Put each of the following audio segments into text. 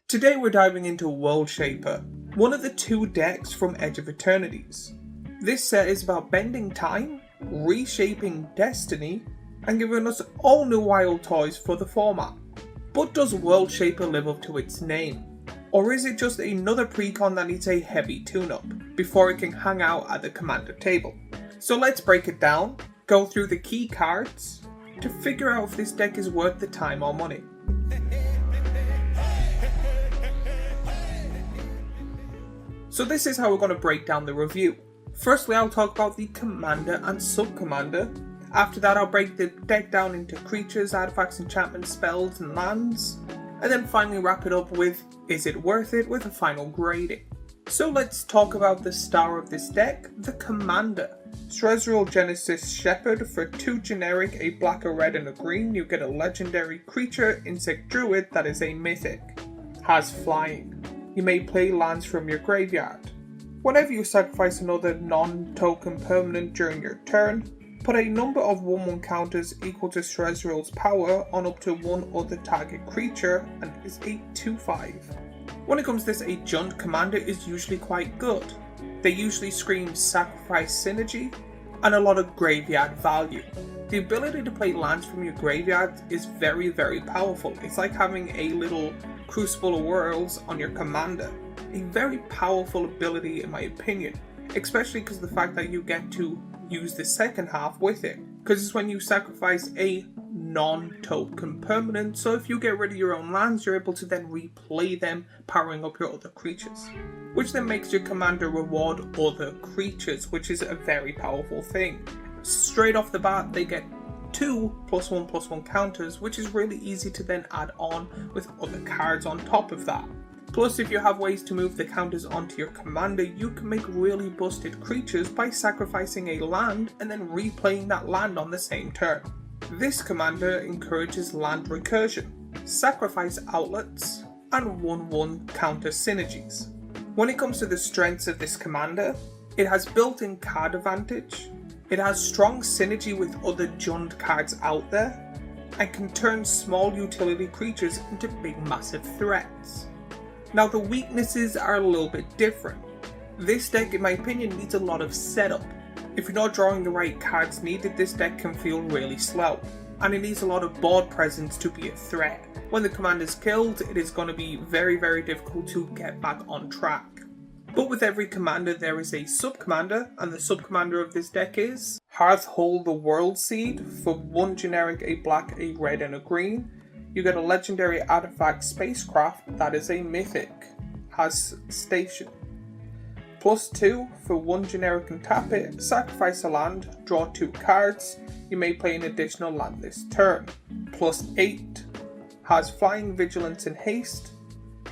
Today we're diving into World Shaper, one of the two decks from Edge of Eternities. This set is about bending time, reshaping destiny, and giving us all new wild toys for the format. But does World Shaper live up to its name? Or is it just another precon that needs a heavy tune-up before it can hang out at the commander table? So let's break it down, go through the key cards, to figure out if this deck is worth the time or money. So this is how we're going to break down the review. Firstly, I'll talk about the commander and sub-commander. After that, I'll break the deck down into creatures, artifacts, enchantments, spells, and lands. And then finally wrap it up with, is it worth it, with a final grading. So let's talk about the star of this deck, the commander. Srezreal Genesis Shepherd. For 2 generic, a black, a red, and a green, you get a legendary creature, Insect Druid, that is a mythic. Has flying. You may play lands from your graveyard. Whenever you sacrifice another non-token permanent during your turn, put a number of 1/1 counters equal to Srezreal's power on up to one other target creature and is a 2/5. When it comes to this, a Jund commander is usually quite good. They usually scream sacrifice synergy and a lot of graveyard value. The ability to play lands from your graveyard is very, very powerful. It's like having a little Crucible of Worlds on your commander. A very powerful ability in my opinion, especially because of the fact that you get to use the second half with it. Because it's when you sacrifice a non-token permanent, so if you get rid of your own lands, you're able to then replay them, powering up your other creatures. Which then makes your commander reward other creatures, which is a very powerful thing. Straight off the bat, they get 2 +1/+1 counters, which is really easy to then add on with other cards on top of that. Plus, if you have ways to move the counters onto your commander, you can make really busted creatures by sacrificing a land and then replaying that land on the same turn. This commander encourages land recursion, sacrifice outlets, and 1/1 counter synergies. When it comes to the strengths of this commander, it has built-in card advantage, it has strong synergy with other Jund cards out there, and can turn small utility creatures into big massive threats. Now the weaknesses are a little bit different. This deck, in my opinion, needs a lot of setup. If you're not drawing the right cards needed, this deck can feel really slow, and it needs a lot of board presence to be a threat. When the commander is killed, it is going to be very, very difficult to get back on track. But with every commander there is a sub-commander, and the sub-commander of this deck is Hearthhold the World Seed. For 1 generic, a black, a red, and a green, you get a legendary artifact spacecraft that is a mythic. Has station. +2, for 1 generic and tap it, sacrifice a land, draw 2 cards, you may play an additional land this turn. +8, has flying, vigilance, and haste.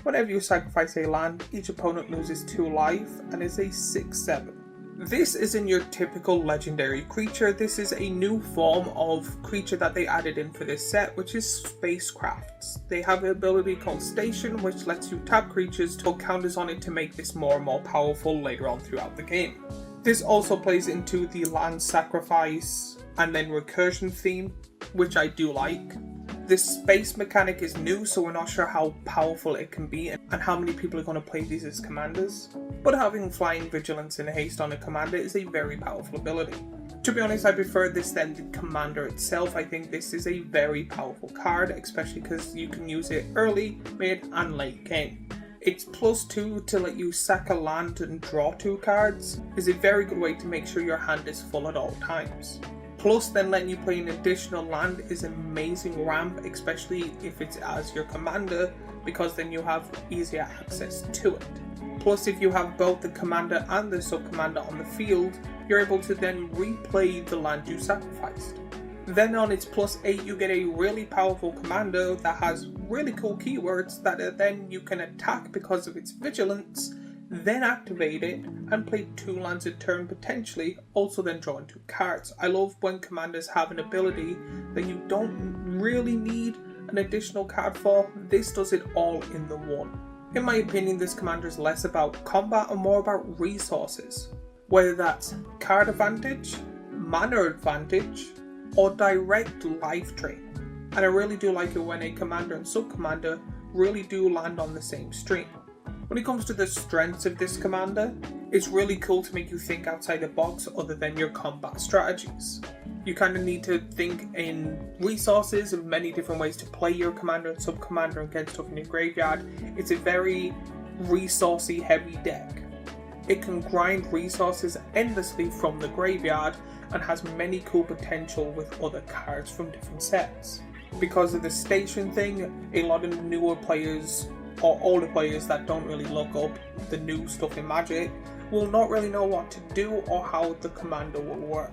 Whenever you sacrifice a land, each opponent loses 2 life and is a 6/7. This isn't your typical legendary creature. This is a new form of creature that they added in for this set, which is spacecrafts. They have an ability called Station, which lets you tap creatures to put counters on it to make this more and more powerful later on throughout the game. This also plays into the land sacrifice and then recursion theme, which I do like. This space mechanic is new, so we're not sure how powerful it can be and how many people are going to play these as commanders. But having flying, vigilance, and haste on a commander is a very powerful ability. To be honest, I prefer this than the commander itself. I think this is a very powerful card, especially because you can use it early, mid, and late game. Its +2 to let you sack a land and draw 2 cards is a very good way to make sure your hand is full at all times. Plus, then letting you play an additional land is an amazing ramp, especially if it's as your commander, because then you have easier access to it. Plus, if you have both the commander and the sub-commander on the field, you're able to then replay the land you sacrificed. Then on its +8, you get a really powerful commander that has really cool keywords that then you can attack because of its vigilance, then activate it and play 2 lands a turn potentially, also then drawing 2 cards. I love when commanders have an ability that you don't really need an additional card for. This does it all in the one. In my opinion, this commander is less about combat and more about resources. Whether that's card advantage, mana advantage, or direct life drain. and I really do like it when a commander and sub-commander really do land on the same stream. When it comes to the strengths of this commander, it's really cool to make you think outside the box other than your combat strategies. You kind of need to think in resources and many different ways to play your commander and sub-commander and get stuff in your graveyard. It's a very resourcey heavy deck. It can grind resources endlessly from the graveyard and has many cool potential with other cards from different sets. Because of the station thing, a lot of newer players or older players that don't really look up the new stuff in Magic will not really know what to do or how the commander will work.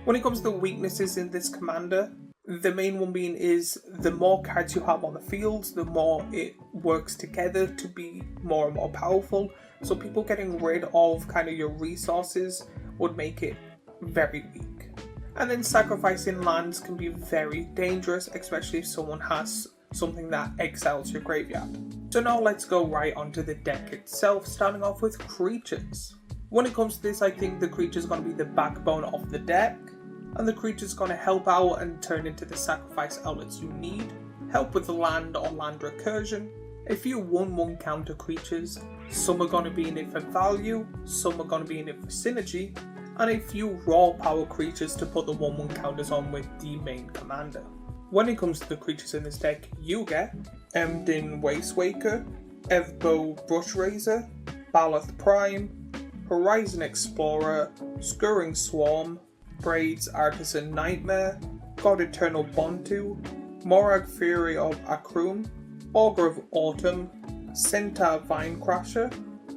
When it comes to the weaknesses in this commander, the main one being is the more cards you have on the field, the more it works together to be more and more powerful. So people getting rid of kind of your resources would make it very weak. And then sacrificing lands can be very dangerous, especially if someone has something that exiles your graveyard. So now let's go right onto the deck itself, starting off with creatures. When it comes to this, I think the creature is going to be the backbone of the deck, and the creature is going to help out and turn into the sacrifice outlets you need, help with the land or land recursion. A few 1/1 counter creatures, some are going to be in it for value, some are going to be in it for synergy, and a few raw power creatures to put the 1/1 counters on with the main commander. When it comes to the creatures in this deck, you get Emden Wastewaker, Evbo Brushrazor, Baloth Prime, Horizon Explorer, Scurrying Swarm, Braid's Artisan Nightmare, God Eternal Bontu, Morag Fury of Akrum, Augur of Autumn, Centaur Vinecrasher,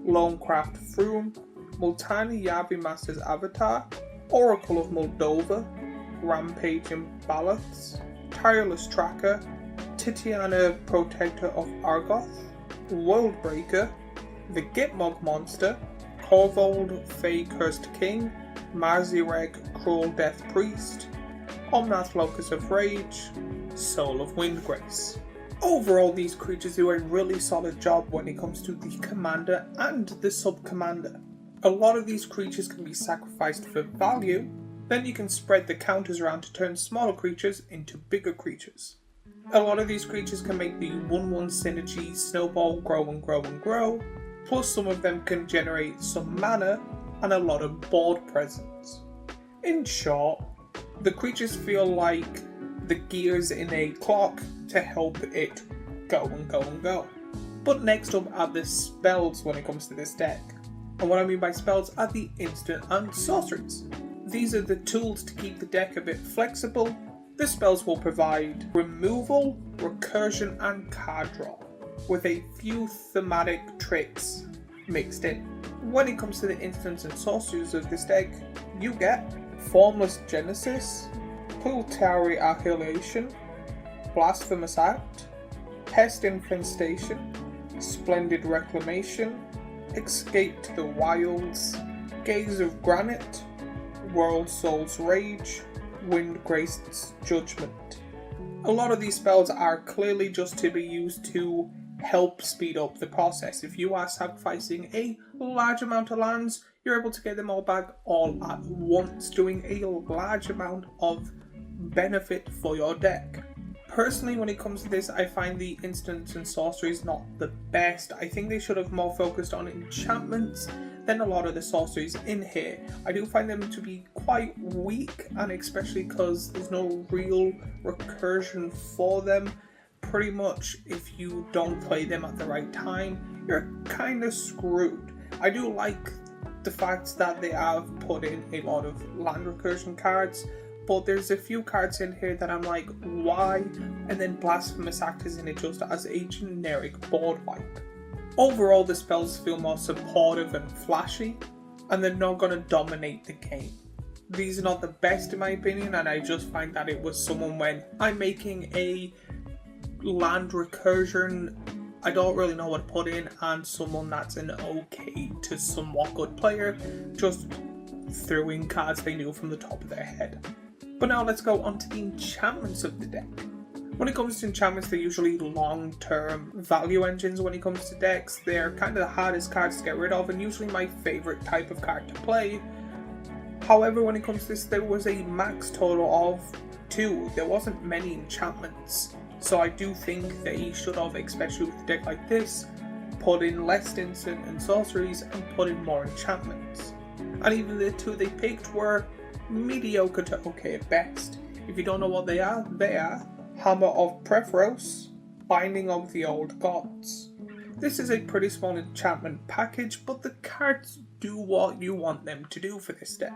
Lonecraft Froom, Multani Yavi Master's Avatar, Oracle of Moldova, Rampaging Baloths, Tireless Tracker, Titiana Protector of Argoth, Worldbreaker, the Gitmog Monster, Korvold Fey Cursed King, Marzireg Cruel Death Priest, Omnath Locus of Rage, Soul of Windgrace. Overall, these creatures do a really solid job when it comes to the commander and the sub-commander. A lot of these creatures can be sacrificed for value, then you can spread the counters around to turn smaller creatures into bigger creatures. A lot of these creatures can make the 1/1 synergy snowball grow and grow and grow, plus some of them can generate some mana and a lot of board presence. In short, the creatures feel like the gears in a clock to help it go and go and go. But next up are the spells when it comes to this deck. And what I mean by spells are the instant and sorceries. These are the tools to keep the deck a bit flexible. The spells will provide removal, recursion and card draw, with a few thematic tricks mixed in. When it comes to the instants and sorceries of this deck, you get Formless Genesis, Piltari Annihilation, Blasphemous Act, Pest Infestation, Splendid Reclamation, Escape to the Wilds, Gaze of Granite, World Soul's Rage, Windgrace's Judgment. A lot of these spells are clearly just to be used to help speed up the process. If you are sacrificing a large amount of lands, you're able to get them all back all at once, doing a large amount of benefit for your deck. Personally, when it comes to this, I find the instants and sorceries not the best. I think they should have more focused on enchantments than a lot of the sorceries in here. I do find them to be quite weak, and especially because there's no real recursion for them. Pretty much, if you don't play them at the right time, you're kind of screwed. I do like the fact that they have put in a lot of land recursion cards, but there's a few cards in here that I'm like, why? And then Blasphemous Act is in it just as a generic board wipe. Overall, the spells feel more supportive and flashy, and they're not going to dominate the game. These are not the best in my opinion, and I just find that it was someone when I'm making a land recursion, I don't really know what to put in, and someone that's an okay to somewhat good player just threw in cards they knew from the top of their head. But now let's go on to the enchantments of the deck. When it comes to enchantments, they're usually long-term value engines when it comes to decks. They're kind of the hardest cards to get rid of and usually my favourite type of card to play. However, when it comes to this, there was a max total of 2, there wasn't many enchantments, so I do think they should have, especially with a deck like this, put in less instant and sorceries and put in more enchantments. And even the 2 they picked were mediocre to okay at best. If you don't know what they are Hammer of Prephoros, Binding of the Old Gods. This is a pretty small enchantment package, but the cards do what you want them to do for this deck.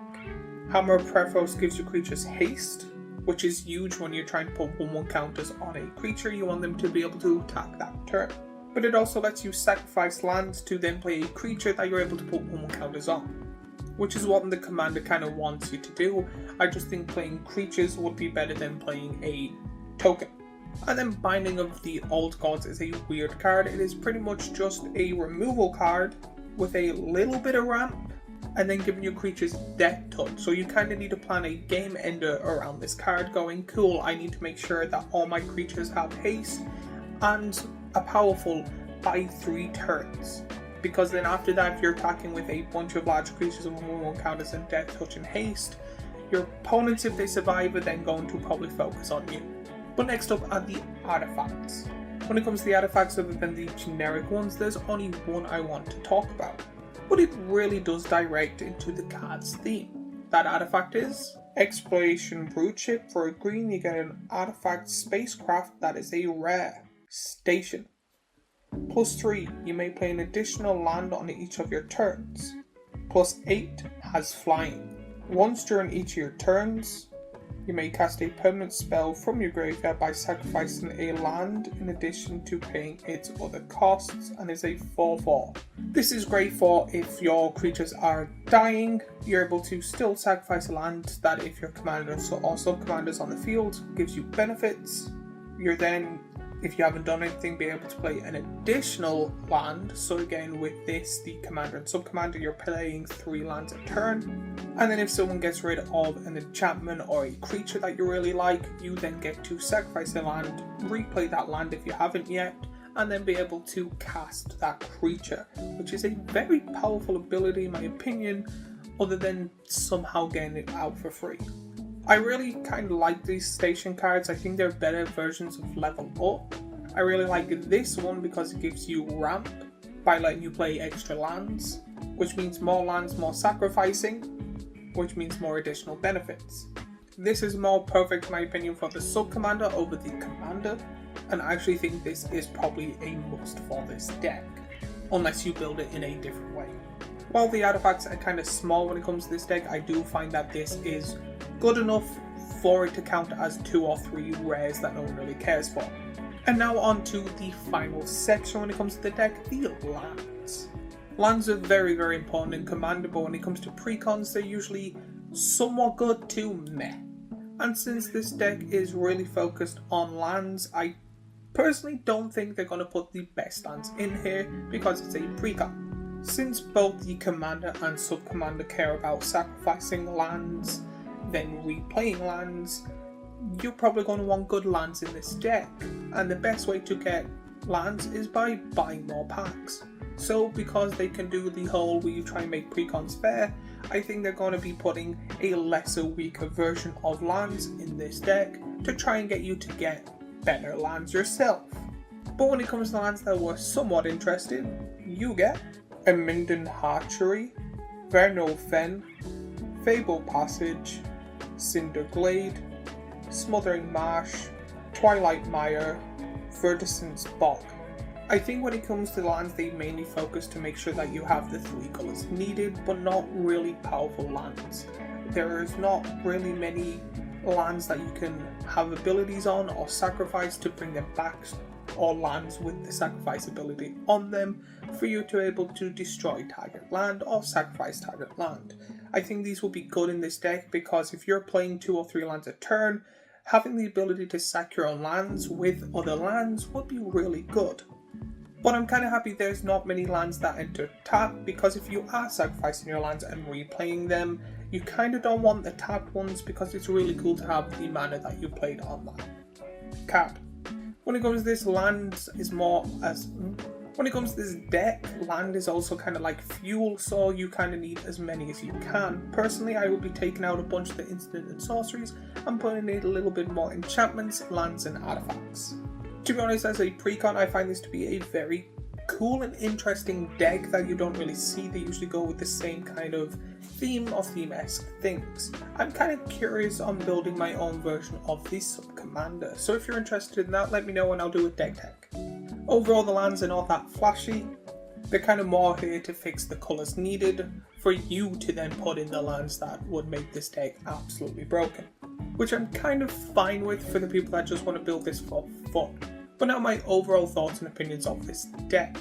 Hammer of Prephoros gives your creatures haste, which is huge when you're trying to put 1/1 counters on a creature. You want them to be able to attack that turn. But it also lets you sacrifice lands to then play a creature that you're able to put 1/1 counters on, which is what the commander kind of wants you to do. I just think playing creatures would be better than playing a token. And then Binding of the Old Gods is a weird card. It is pretty much just a removal card with a little bit of ramp and then giving your creatures death touch. So you kind of need to plan a game ender around this card, going, cool, I need to make sure that all my creatures have haste and are powerful by 3 turns. Because then after that, if you're attacking with a bunch of large creatures with 1/1 counters and death touch and haste, your opponents, if they survive, are then going to probably focus on you. But next up are the artifacts. When it comes to the artifacts, other than the generic ones, there's only one I want to talk about. But it really does direct into the card's theme. That artifact is Exploration Brood Ship. For a green, you get an artifact spacecraft that is a rare station. +3, you may play an additional land on each of your turns. +8 has flying. Once during each of your turns, you may cast a permanent spell from your graveyard by sacrificing a land in addition to paying its other costs, and is a 4/4. This is great for if your creatures are dying, you're able to still sacrifice a land that, if your commanders or sub-commanders on the field, gives you benefits. You're then, if you haven't done anything, be able to play an additional land. So again, with this, the commander and sub-commander, you're playing 3 lands a turn. And then if someone gets rid of an enchantment or a creature that you really like, you then get to sacrifice a land, replay that land if you haven't yet, and then be able to cast that creature, which is a very powerful ability in my opinion, other than somehow getting it out for free. I really kind of like these station cards. I think they're better versions of Level Up. I really like this one because it gives you ramp by letting you play extra lands, which means more lands, more sacrificing, which means more additional benefits. This is more perfect in my opinion for the sub-commander over the commander, and I actually think this is probably a must for this deck, unless you build it in a different way. While the artifacts are kind of small when it comes to this deck, I do find that this is good enough for it to count as 2 or 3 rares that no one really cares for. And now on to the final section when it comes to the deck, the lands. Lands are very, very important in Commander, but when it comes to precons, they're usually somewhat good to meh. And since this deck is really focused on lands, I personally don't think they're going to put the best lands in here because it's a precon. Since both the Commander and Sub-Commander care about sacrificing lands, then replaying lands, you're probably going to want good lands in this deck, and the best way to get lands is by buying more packs. So because they can do the whole where you try and make precons fair, I think they're going to be putting a lesser, weaker version of lands in this deck to try and get you to get better lands yourself. But when it comes to lands that were somewhat interested, you get Minden Hatchery, Vernal Fen, Fable Passage, Cinder Glade, Smothering Marsh, Twilight Mire, Verdescent's Bog. I think when it comes to the lands, they mainly focus to make sure that you have the 3 colours needed, but not really powerful lands. There's not really many lands that you can have abilities on or sacrifice to bring them back, or lands with the sacrifice ability on them for you to be able to destroy target land or sacrifice target land. I think these will be good in this deck because if you're playing 2 or 3 lands a turn, having the ability to sack your own lands with other lands would be really good. But I'm kind of happy there's not many lands that enter tap, because if you are sacrificing your lands and replaying them, you kind of don't want the tapped ones because it's really cool to have the mana that you played on that card. When it comes to this, lands is more as When it comes to this deck, land is also kind of like fuel, so you kind of need as many as you can. Personally, I will be taking out a bunch of the instant and sorceries and putting in a little bit more enchantments, lands and artifacts. To be honest, as a precon, I find this to be a very cool and interesting deck that you don't really see. They usually go with the same kind of theme or theme-esque things. I'm kind of curious on building my own version of this sub-commander, so if you're interested in that, let me know and I'll do a deck tech. Overall, the lands are not that flashy. They're kind of more here to fix the colours needed for you to then put in the lands that would make this deck absolutely broken, which I'm kind of fine with for the people that just want to build this for fun. But now my overall thoughts and opinions of this deck.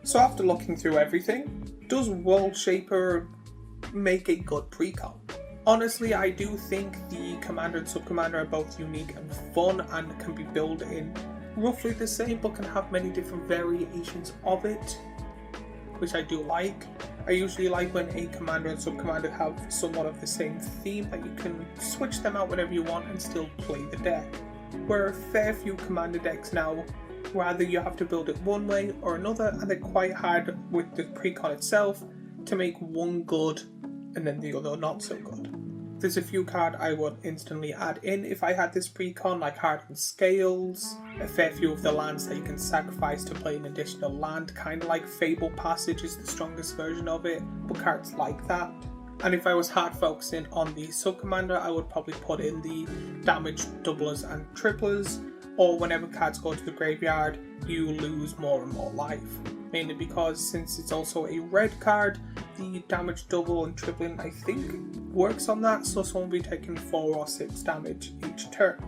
So after looking through everything, does World Shaper make a good precon? Honestly, I do think the Commander and Sub-Commander are both unique and fun and can be built in roughly the same but can have many different variations of it, which I do like. I usually like when a Commander and Sub-Commander have somewhat of the same theme, that you can switch them out whenever you want and still play the deck. Where a fair few Commander decks now, rather you have to build it one way or another, and they're quite hard with the precon itself to make one good and then the other not so good. There's a few cards I would instantly add in if I had this precon, like Hardened Scales, a fair few of the lands that you can sacrifice to play an additional land, kind of like Fable Passage is the strongest version of it, but cards like that. And if I was hard focusing on the sub-commander, I would probably put in the damage doublers and triplers, or whenever cards go to the graveyard, you lose more and more life. Mainly because since it's also a red card, the damage double and tripling I think works on that, so someone will be taking 4 or 6 damage each turn.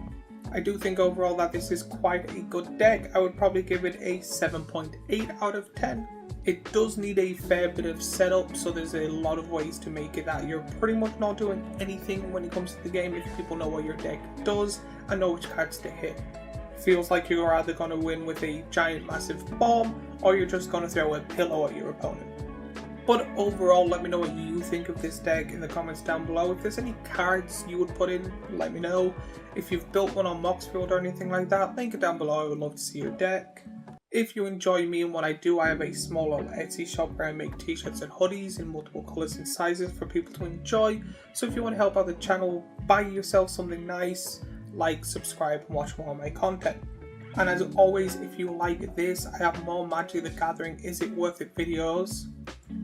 I do think overall that this is quite a good deck. I would probably give it a 7.8 out of 10. It does need a fair bit of setup, so there's a lot of ways to make it that you're pretty much not doing anything when it comes to the game if people know what your deck does and know which cards to hit. Feels like you're either going to win with a giant massive bomb or you're just going to throw a pillow at your opponent. But overall, let me know what you think of this deck in the comments down below. If there's any cards you would put in, let me know. If you've built one on Moxfield or anything like that, link it down below. I would love to see your deck. If you enjoy me and what I do, I have a small little Etsy shop where I make t-shirts and hoodies in multiple colours and sizes for people to enjoy. So if you want to help out the channel, buy yourself something nice, like, subscribe and watch more of my content. And as always, if you like this, I have more Magic the Gathering Is It Worth It videos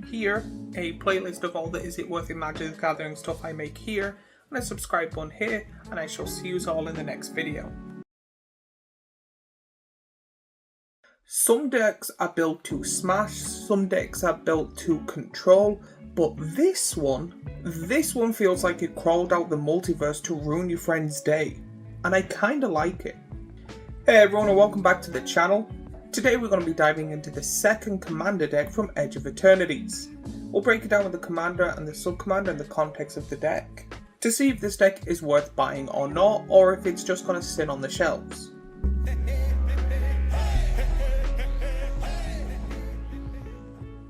here, a playlist of all the Is It Worth It Magic the Gathering stuff I make here, and a subscribe button here, and I shall see you all in the next video. Some decks are built to smash, some decks are built to control, but this one feels like it crawled out the multiverse to ruin your friend's day, and I kinda like it. Hey everyone, and welcome back to the channel. Today we're going to be diving into the second commander deck from Edge of Eternities. We'll break it down with the commander and the sub-commander in the context of the deck, to see if this deck is worth buying or not, or if it's just going to sit on the shelves.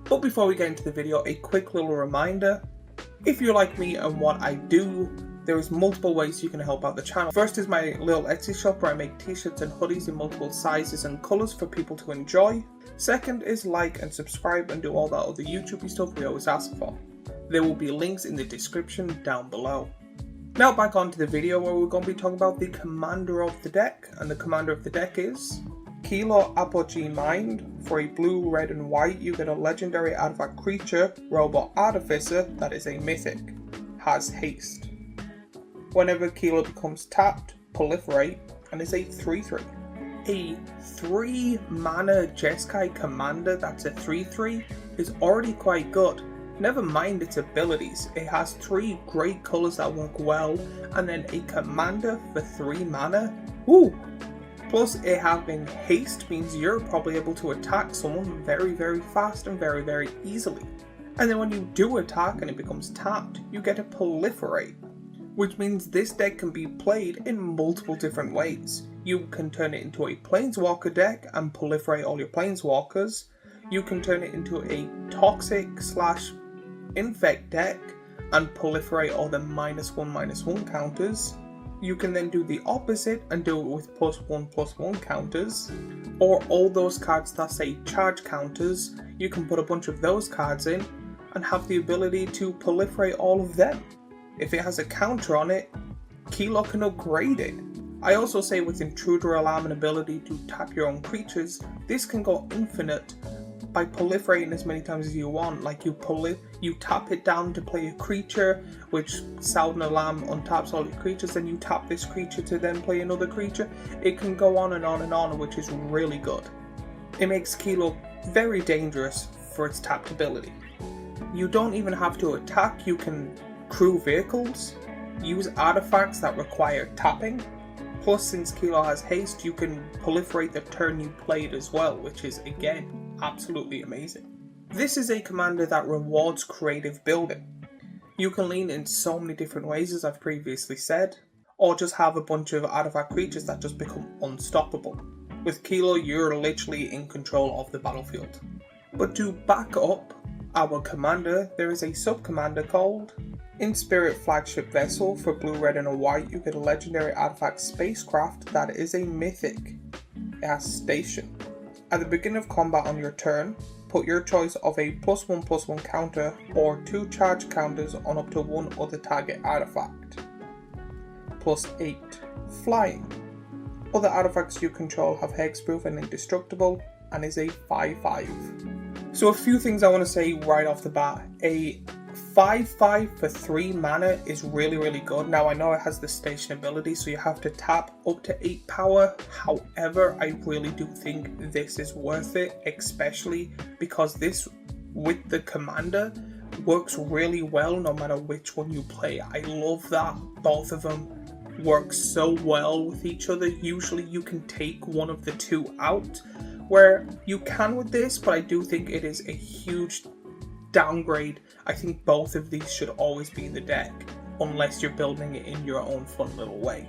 But before we get into the video, a quick little reminder. If you like me and what I do, there is multiple ways you can help out the channel. First is my little Etsy shop where I make t-shirts and hoodies in multiple sizes and colours for people to enjoy. Second is like and subscribe and do all that other YouTubey stuff we always ask for. There will be links in the description down below. Now back onto the video where we're going to be talking about the commander of the deck, and the commander of the deck is Kilo Apogee Mind. For a blue, red and white, you get a legendary artifact creature, Robot Artificer, that is a mythic. Has haste. Whenever Kilo becomes tapped, proliferate, and is a 3/3. A 3 mana Jeskai commander that's a 3/3 is already quite good. Never mind its abilities, it has 3 great colours that work well, and then a commander for 3 mana? Woo! Plus it having haste means you're probably able to attack someone very fast and very easily. And then when you do attack and it becomes tapped, you get a proliferate, which means this deck can be played in multiple different ways. You can turn it into a Planeswalker deck and proliferate all your Planeswalkers. You can turn it into a Toxic/Infect deck and proliferate all the -1/-1 counters. You can then do the opposite and do it with +1/+1 counters, or all those cards that say charge counters, you can put a bunch of those cards in and have the ability to proliferate all of them. If it has a counter on it, Kilo can upgrade it. I also say with Intruder Alarm and ability to tap your own creatures, this can go infinite by proliferating as many times as you want. Like you tap it down to play a creature, which sound an alarm untaps all your creatures, and you tap this creature to then play another creature. It can go on and on and on, which is really good. It makes Kilo very dangerous for its tapped ability. You don't even have to attack, you can crew vehicles, use artifacts that require tapping. Plus, since Kilo has haste, you can proliferate the turn you played as well, which is, again, absolutely amazing. This is a commander that rewards creative building. You can lean in so many different ways, as I've previously said, or just have a bunch of artifact creatures that just become unstoppable. With Kilo, you're literally in control of the battlefield. But to back up our commander, there is a sub-commander called In Spirit Flagship Vessel. For blue, red and a white, you get a legendary artifact spacecraft that is a mythic. It has station. At the beginning of combat on your turn, put your choice of a +1/+1 counter or 2 charge counters on up to one other target artifact. +8. Flying. Other artifacts you control have hexproof and indestructible, and is a 5/5. So a few things I want to say right off the bat. A 5/5 for 3 mana is really good. Now I know it has the station ability, so you have to tap up to 8 power. However, I really do think this is worth it, especially because this, with the commander, works really well no matter which one you play. I love that both of them work so well with each other. Usually you can take one of the two out, where you can with this, but I do think it is a huge downgrade. I think both of these should always be in the deck, unless you're building it in your own fun little way.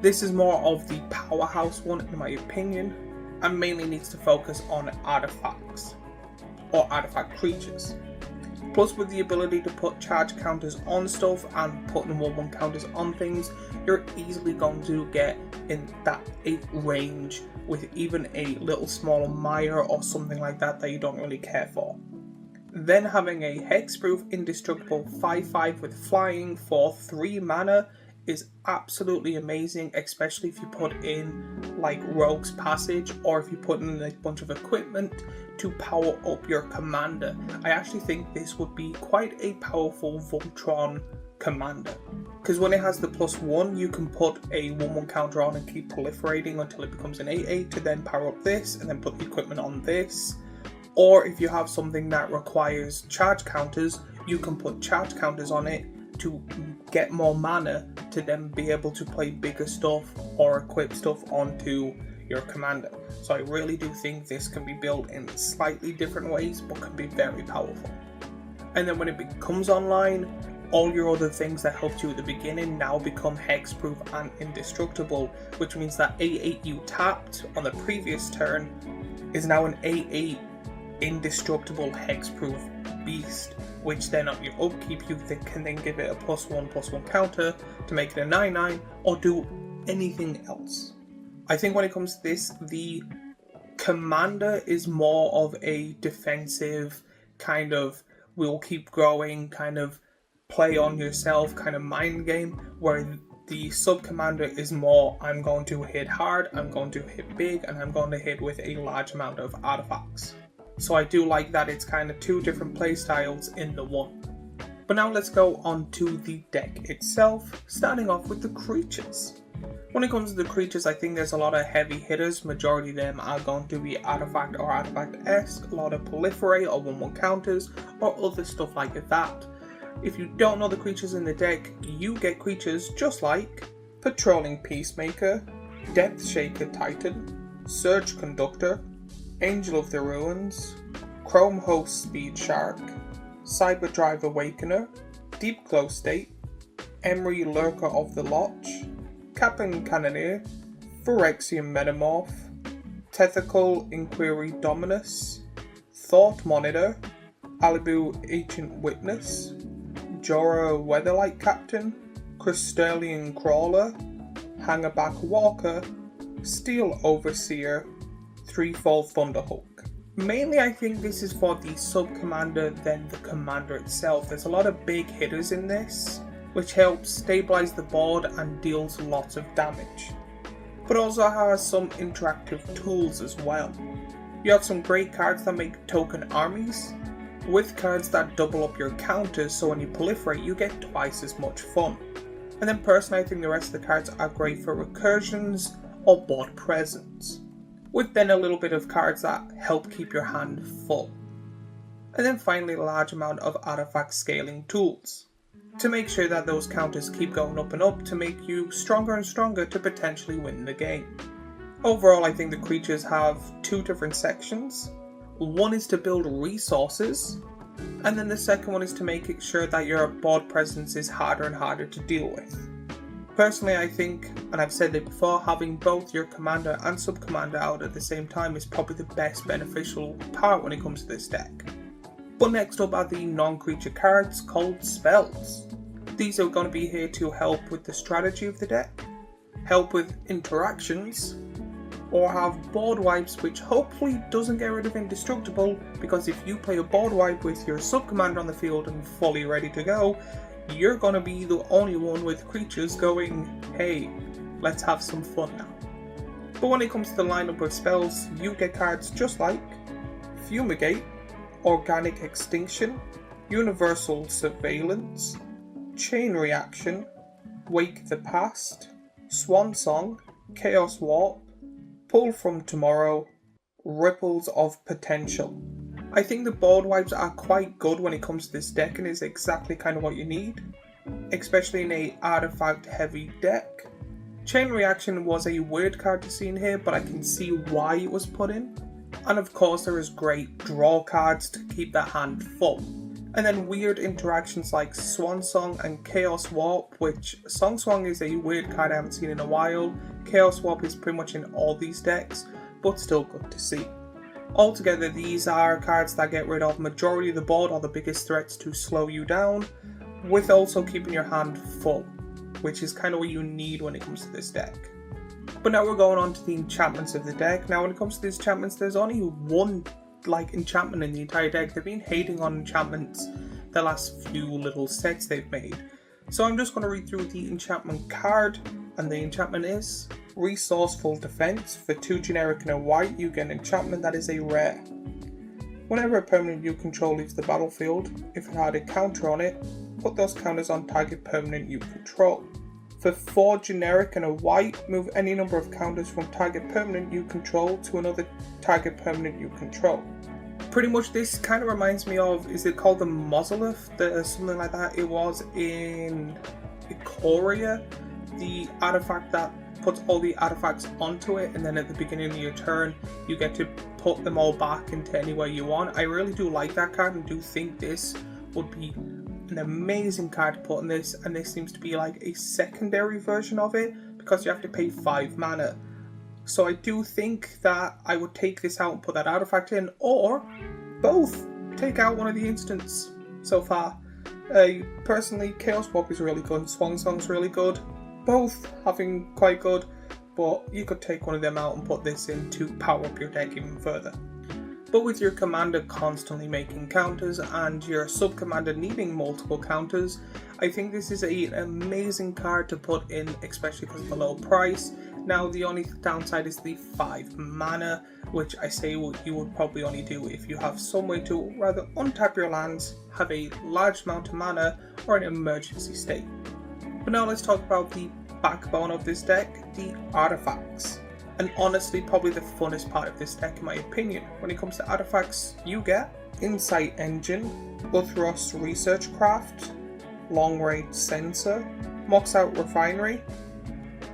This is more of the powerhouse one in my opinion, and mainly needs to focus on artifacts, or artifact creatures. Plus, with the ability to put charge counters on stuff and putting 1/1 counters on things, you're easily going to get in that 8 range with even a little smaller Mire or something like that you don't really care for. Then having a hexproof indestructible 5/5 with flying for 3 mana is absolutely amazing, especially if you put in like Rogue's Passage, or if you put in a bunch of equipment to power up your commander. I actually think this would be quite a powerful Voltron commander, because when it has the +1, you can put a 1/1 counter on and keep proliferating until it becomes an 8/8 to then power up this and then put the equipment on this. Or if you have something that requires charge counters, you can put charge counters on it to get more mana to then be able to play bigger stuff or equip stuff onto your commander. So I really do think this can be built in slightly different ways, but can be very powerful. And then when it becomes online, all your other things that helped you at the beginning now become hexproof and indestructible, which means that 8/8 you tapped on the previous turn is now an 8/8 indestructible hexproof beast, which then on your upkeep you can then give it a +1/+1 counter to make it a 9/9 or do anything else. I think when it comes to this, the commander is more of a defensive kind of will keep growing, kind of play on yourself kind of mind game, where the sub commander is more I'm going to hit hard, I'm going to hit big, and I'm going to hit with a large amount of artifacts. So I do like that it's kind of 2 different play styles in the one. But now let's go on to the deck itself, starting off with the creatures. When it comes to the creatures, I think there's a lot of heavy hitters. Majority of them are going to be artifact or artifact-esque, a lot of proliferate or 1/1 counters or other stuff like that. If you don't know the creatures in the deck, you get creatures just like Patrolling Peacemaker, Depth Shaker Titan, Surge Conductor, Angel of the Ruins, Chrome Host Speed Shark, Cyberdrive Awakener, Deep Glow State, Emery Lurker of the Lodge, Captain Cannoneer, Phyrexian Metamorph, Tethical Inquiry Dominus, Thought Monitor, Alibu Ancient Witness, Jorah Weatherlight Captain, Crystallian Crawler, Hangerback Walker, Steel Overseer, Threefold Thunderhook. Mainly I think this is for the sub-commander than the commander itself. There's a lot of big hitters in this, which helps stabilize the board and deals lots of damage. But also has some interactive tools as well. You have some great cards that make token armies, with cards that double up your counters, so when you proliferate you get twice as much fun. And then personally I think the rest of the cards are great for recursions or board presence, with then a little bit of cards that help keep your hand full. And then finally a large amount of artifact scaling tools, to make sure that those counters keep going up and up to make you stronger and stronger to potentially win the game. Overall I think the creatures have two different sections. One is to build resources, and then the second one is to make sure that your board presence is harder and harder to deal with. Personally I think, and I've said it before, having both your commander and sub-commander out at the same time is probably the best beneficial part when it comes to this deck. But next up are the non-creature cards called spells. These are going to be here to help with the strategy of the deck, help with interactions, or have board wipes, which hopefully doesn't get rid of Indestructible, because if you play a board wipe with your sub-commander on the field and fully ready to go, you're going to be the only one with creatures going, hey, let's have some fun now. But when it comes to the lineup of spells, you get cards just like Fumigate, Organic Extinction, Universal Surveillance, Chain Reaction, Wake the Past, Swan Song, Chaos Warp, Pull from Tomorrow, Ripples of Potential. I think the board wipes are quite good when it comes to this deck and is exactly kind of what you need, especially in a artifact heavy deck. Chain Reaction was a weird card to see in here, but I can see why it was put in. And of course there is great draw cards to keep that hand full. And then weird interactions like Swan Song and Chaos Warp, which Song Song is a weird card I haven't seen in a while. Chaos Warp is pretty much in all these decks, but still good to see. Altogether these are cards that get rid of majority of the board or the biggest threats to slow you down, with also keeping your hand full, which is kind of what you need when it comes to this deck. But now we're going on to the enchantments of the deck. Now when it comes to these enchantments, there's only one enchantment in the entire deck. They've been hating on enchantments the last few little sets they've made. So I'm just going to read through the enchantment card, and the enchantment is Resourceful Defense. For 2 generic and a white, you get an enchantment that is a rare. Whenever a permanent you control leaves the battlefield, if it had a counter on it, put those counters on target permanent you control. For 4 generic and a white, move any number of counters from target permanent you control to another target permanent you control. Pretty much this kind of reminds me of, is it called the Mausolith? Something like that. It was in Ikoria, the artifact that puts all the artifacts onto it, and then at the beginning of your turn you get to put them all back into anywhere you want. I really do like that card and do think this would be an amazing card to put in this, and this seems to be like a secondary version of it because you have to pay 5 mana. So I do think that I would take this out and put that artifact in, or both. Take out one of the instants so far. Personally, Chaos Warp is really good, Swan Song's really good. Both having quite good, but you could take one of them out and put this in to power up your deck even further. But with your commander constantly making counters and your sub-commander needing multiple counters, I think this is an amazing card to put in, especially because of the low price. Now the only downside is the 5 mana, which I say you would probably only do if you have some way to rather untap your lands, have a large amount of mana, or an emergency state. But now let's talk about the backbone of this deck, the artifacts. And honestly, probably the funnest part of this deck in my opinion. When it comes to artifacts, you get Insight Engine, Uthros Research Craft, Long Range Sensor, Mox Out Refinery,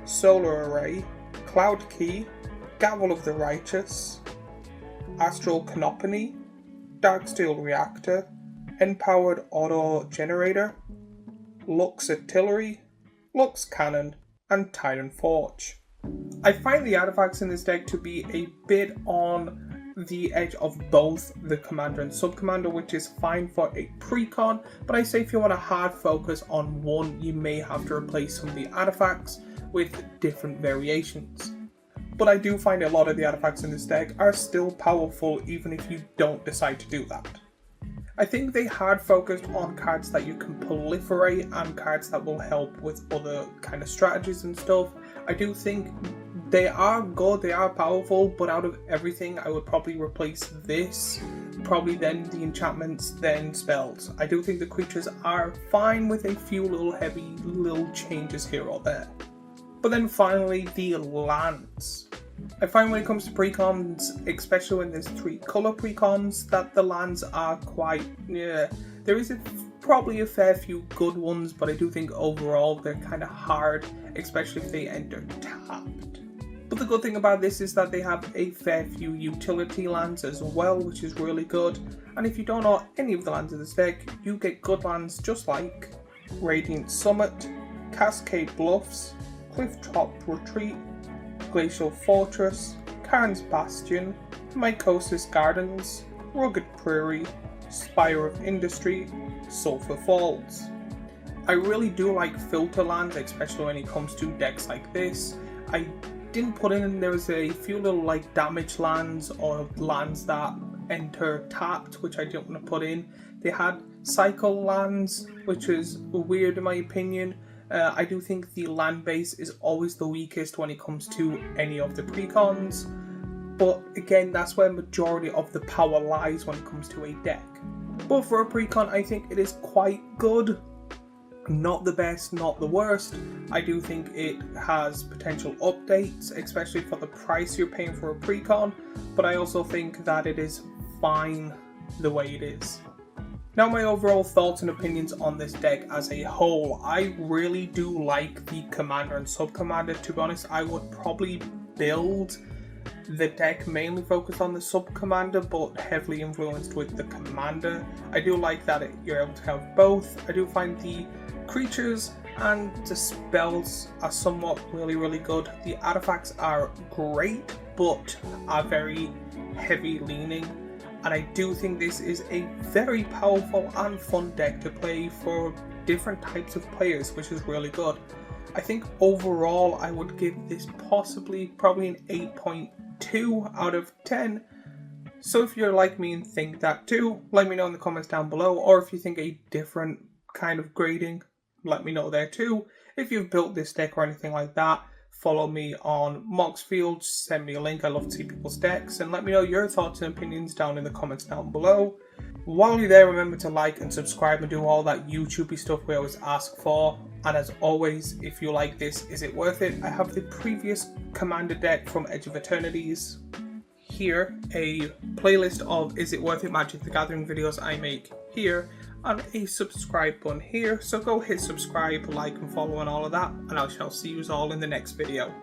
Solar Array, Cloud Key, Gavel of the Righteous, Astral Canopony, Darksteel Reactor, Empowered Auto Generator, Lux Artillery, Lux Cannon, and Titan Forge. I find the artifacts in this deck to be a bit on the edge of both the Commander and Sub-Commander, which is fine for a pre-con, but I say if you want a hard focus on one, you may have to replace some of the artifacts with different variations. But I do find a lot of the artifacts in this deck are still powerful even if you don't decide to do that. I think they hard focused on cards that you can proliferate and cards that will help with other kind of strategies and stuff. I do think they are good, they are powerful, but out of everything I would probably replace this, probably then the enchantments, then spells. I do think the creatures are fine with a few little heavy little changes here or there. But then finally the lands. I find when it comes to precons, especially when there's 3 color precons, that the lands are quite, there is probably a fair few good ones, but I do think overall they're kind of hard, especially if they enter tapped. But the good thing about this is that they have a fair few utility lands as well, which is really good. And if you don't know any of the lands in this deck, you get good lands just like Radiant Summit, Cascade Bluffs, Clifftop Retreat, Glacial Fortress, Karn's Bastion, Mycosis Gardens, Rugged Prairie, Spire of Industry, Sulphur Falls. I really do like filter lands, especially when it comes to decks like this. I didn't put in, there was a few little like damage lands or lands that enter tapped, which I didn't want to put in. They had cycle lands, which is weird in my opinion. I do think the land base is always the weakest when it comes to any of the precons, but again, that's where majority of the power lies when it comes to a deck. But for a precon, I think it is quite good. Not the best, not the worst. I do think it has potential updates, especially for the price you're paying for a precon, but I also think that it is fine the way it is. Now my overall thoughts and opinions on this deck as a whole. I really do like the Commander and Sub-Commander. To be honest, I would probably build the deck mainly focused on the Sub-Commander, but heavily influenced with the Commander. I do like that you're able to have both. I do find the creatures and the spells are somewhat really good. The artifacts are great, but are very heavy leaning. And I do think this is a very powerful and fun deck to play for different types of players, which is really good. I think overall I would give this probably an 8.2 out of 10. So if you're like me and think that too, let me know in the comments down below, or if you think a different kind of grading, let me know there too. If you've built this deck or anything like that, follow me on Moxfield, send me a link. I love to see people's decks, and let me know your thoughts and opinions down in the comments down below. While you're there, remember to like and subscribe and do all that YouTubey stuff we always ask for. And as always, if you like this, is it worth it? I have the previous Commander deck from Edge of Eternities here, a playlist of Is It Worth It Magic the Gathering videos I make here, and a subscribe button here, so go hit subscribe, like and follow and all of that, and I shall see you all in the next video.